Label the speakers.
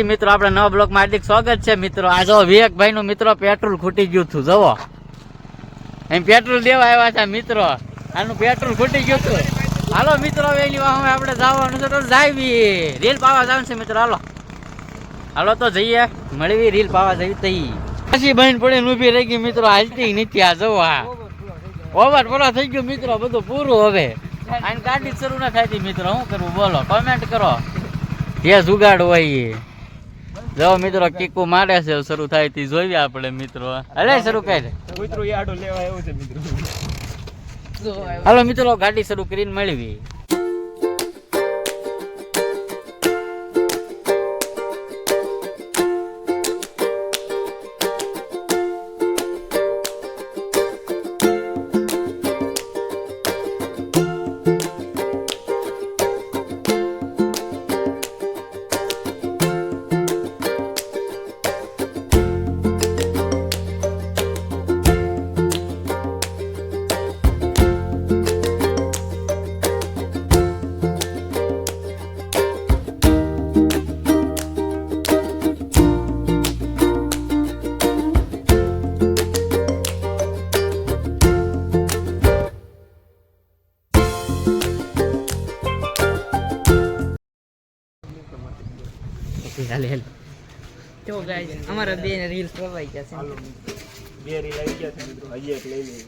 Speaker 1: મિત્રો આપણે નવા બ્લોકમાં હાર્દિક સ્વાગત છે મિત્રો. આ જો વિવેકભાઈ નું મિત્રો પેટ્રોલ ખૂટી ગયું હતું. જુઓ એમ પેટ્રોલ દેવા આવ્યા છે મિત્રો. આનું પેટ્રોલ ખૂટી ગયું હતું. હાલો મિત્રો એની વાહે આપણે જવાનું છે તો જાવી રીલ પાવા જવાનું છે મિત્રો. હાલો હાલો તો જઈએ મળવી રીલ પાવા જવી તઈ. પછી બહેન પડીને ઊભી રહી ગઈ મિત્રો. હાલતી નથી આ જવો આ ઓવર પૂરો થઈ ગયો મિત્રો. બધું પૂરું હવે આની ગાડી શરૂ ના થાય મિત્રો. શું કરવું બોલો કોમેન્ટ કરો. જે જુગાડ હોય જો મિત્રો કીકુ મારે છે શરૂ થાય તે જોઈએ આપણે મિત્રો. અરે શરૂ કરે હાલો મિત્રો ગાડી શરૂ કરીને મળવી.
Speaker 2: તો ગાઈસ અમારા બે રીલ કરવાઈ ગયા છે.
Speaker 3: બે રીલ આવી ગયા છે મિત્રો. હજી એક લઈ લઈએ.